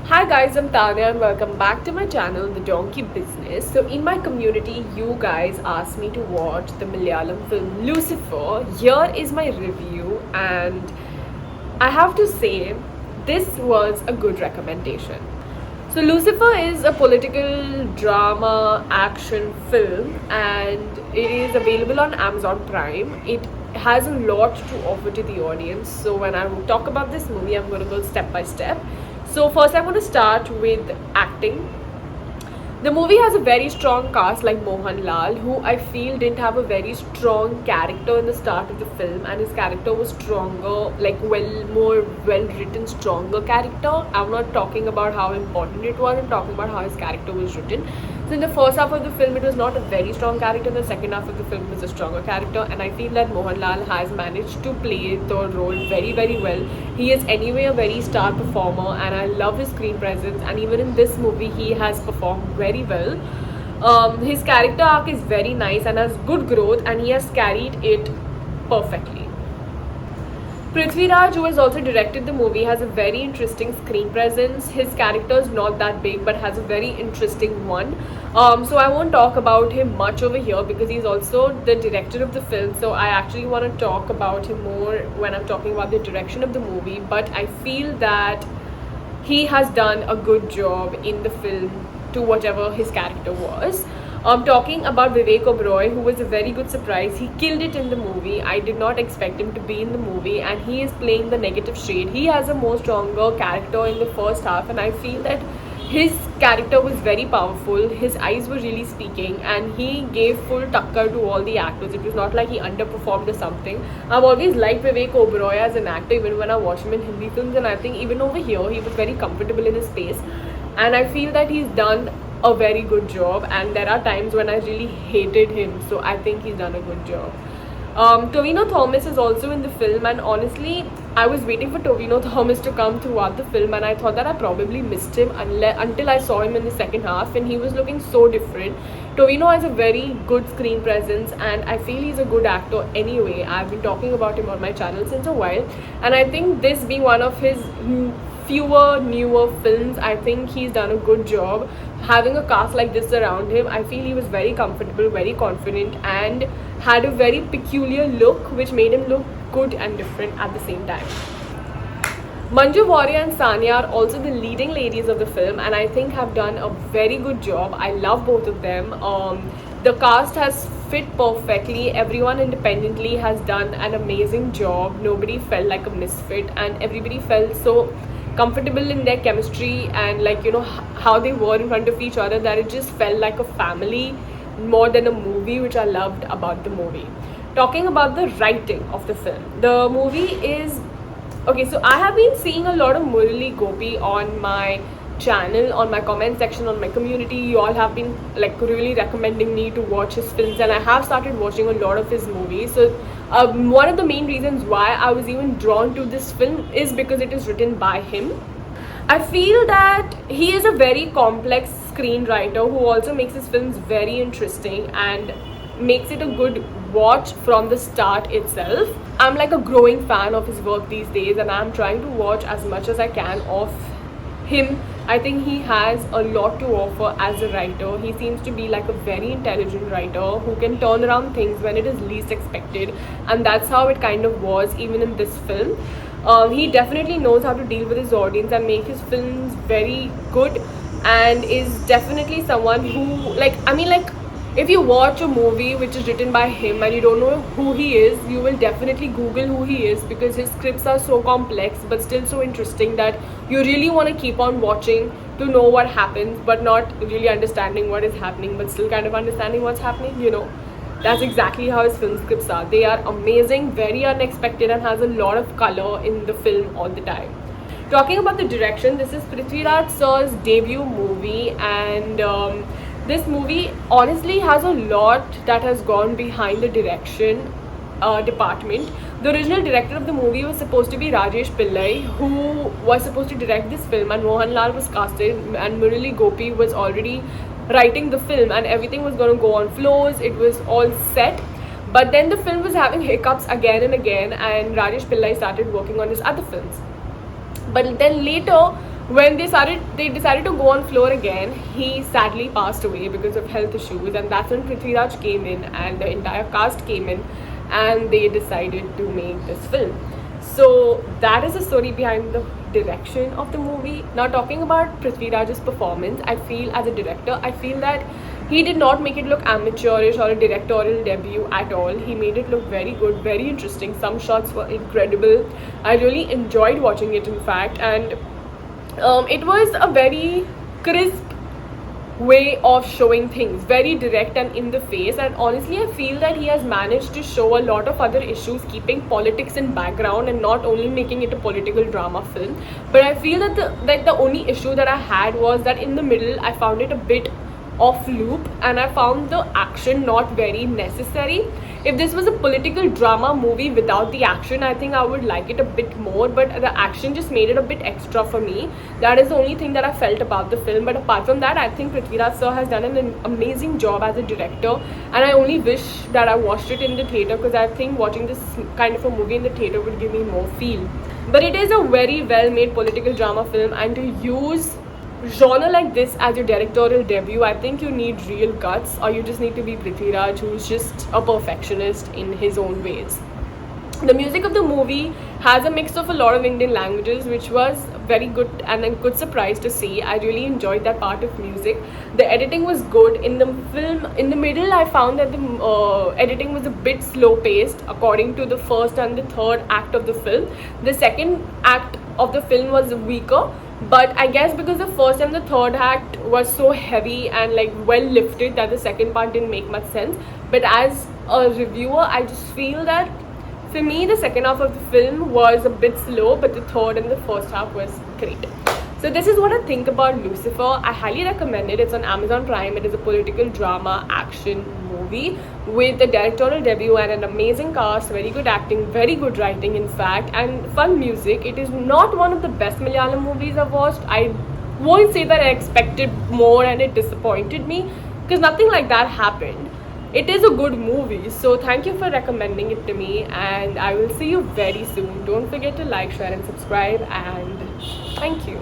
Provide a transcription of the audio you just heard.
Hi guys, I'm Tanya and welcome back to my channel, The Donkey Business. So in my community, you guys asked me to watch the Malayalam film Lucifer. Here is my review and I have to say this was a good recommendation. So Lucifer is a political drama action film and it is available on Amazon Prime. It has a lot to offer to the audience. So when I talk about this movie, I'm going to go step by step. So first I'm going to start with acting. The movie has a very strong cast like Mohanlal, who I feel didn't have a very strong character in the start of the film, and his character was stronger, more well written, stronger character. I'm not talking about how important it was, I'm talking about how his character was written. So in the first half of the film, it was not a very strong character. The second half of the film was a stronger character, and I feel that Mohanlal has managed to play the role very, very well. He is anyway a very star performer, and I love his screen presence. And even in this movie, he has performed very well. His character arc is very nice and has good growth, and he has carried it perfectly. Prithviraj, who has also directed the movie, has a very interesting screen presence. His character is not that big but has a very interesting one. So I won't talk about him much over here because he's also the director of the film. So I actually want to talk about him more when I'm talking about the direction of the movie. But I feel that he has done a good job in the film to whatever his character was. Talking about Vivek Oberoi, who was a very good surprise. He killed it in the movie. I did not expect him to be in the movie, and he is playing the negative shade. He has a more stronger character in the first half, and I feel that his character was very powerful. His eyes were really speaking, and he gave full tucker to all the actors. It was not like he underperformed or something. I've always liked Vivek Oberoi as an actor, even when I watch him in Hindi films, and I think even over here he was very comfortable in his space. And I feel that he's done a very good job, and there are times when I really hated him, so I think he's done a good job. Tovino Thomas is also in the film, and honestly I was waiting for Tovino Thomas to come throughout the film, and I thought that I probably missed him until I saw him in the second half, and he was looking so different. Tovino has a very good screen presence, and I feel he's a good actor anyway. I've been talking about him on my channel since a while, and I think this being one of his fewer newer films, I think he's done a good job. Having a cast like this around him, I feel he was very comfortable, very confident, and had a very peculiar look which made him look good and different at the same time. Manju Warrior and Sanya are also the leading ladies of the film, and I think have done a very good job. I love both of them. The cast has fit perfectly. Everyone independently has done an amazing job. Nobody felt like a misfit, and everybody felt so comfortable in their chemistry and how they were in front of each other, that it just felt like a family more than a movie, which I loved about the movie. Talking about the writing of the film, the movie is okay. So I have been seeing a lot of Murali Gopy on my channel, on my comment section, on my community. You all have been really recommending me to watch his films, and I have started watching a lot of his movies. So one of the main reasons why I was even drawn to this film is because it is written by him. I feel that he is a very complex screenwriter who also makes his films very interesting and makes it a good watch from the start itself. I'm like a growing fan of his work these days, and I'm trying to watch as much as I can of him. I think he has a lot to offer as a writer. He seems to be like a very intelligent writer who can turn around things when it is least expected, and that's how it kind of was even in this film. He definitely knows how to deal with his audience and make his films very good, and is definitely someone who if you watch a movie which is written by him and you don't know who he is, you will definitely Google who he is, because his scripts are so complex but still so interesting that you really want to keep on watching to know what happens, but not really understanding what is happening, but still kind of understanding what's happening. That's exactly how his film scripts are. They are amazing, very unexpected, and has a lot of color in the film all the time. Talking about the direction, this is Prithviraj Sir's debut movie, and this movie honestly has a lot that has gone behind the direction department. The original director of the movie was supposed to be Rajesh Pillai, who was supposed to direct this film, and Mohanlal was casted, and Murali Gopy was already writing the film, and everything was going to go on flows. It was all set, but then the film was having hiccups again and again, and Rajesh Pillai started working on his other films. But then later When they decided to go on floor again, he sadly passed away because of health issues, and that's when Prithviraj came in and the entire cast came in, and they decided to make this film. So that is the story behind the direction of the movie. Now, talking about Prithviraj's performance, I feel as a director, I feel that he did not make it look amateurish or a directorial debut at all. He made it look very good, very interesting. Some shots were incredible. I really enjoyed watching it, in fact, and it was a very crisp way of showing things, very direct and in the face. And honestly, I feel that he has managed to show a lot of other issues, keeping politics in background and not only making it a political drama film. But I feel that the only issue that I had was that in the middle I found it a bit off loop, and I found the action not very necessary. If this was a political drama movie without the action, I think I would like it a bit more, but the action just made it a bit extra for me. That is the only thing that I felt about the film. But apart from that, I think Prithviraj sir has done an amazing job as a director, and I only wish that I watched it in the theatre, because I think watching this kind of a movie in the theatre would give me more feel. But it is a very well made political drama film, and to use genre like this as your directorial debut, I think you need real guts, or you just need to be Prithviraj, who's just a perfectionist in his own ways. The music of the movie has a mix of a lot of Indian languages, which was very good and a good surprise to see. I really enjoyed that part of music. The editing was good. In the film, in the middle, I found that the editing was a bit slow paced according to the first and the third act of the film. The second act of the film was weaker, but I guess because the first and the third act was so heavy and like well lifted, that the second part didn't make much sense. But as a reviewer, I just feel that for me the second half of the film was a bit slow, but the third and the first half was great. So this is what I think about Lucifer. I highly recommend it. It's on Amazon Prime. It is a political drama action movie with a directorial debut and an amazing cast, very good acting, very good writing in fact, and fun music. It is not one of the best Malayalam movies I've watched. I won't say that I expected more and it disappointed me, because nothing like that happened. It is a good movie, so thank you for recommending it to me, and I will see you very soon. Don't forget to like, share and subscribe, and thank you.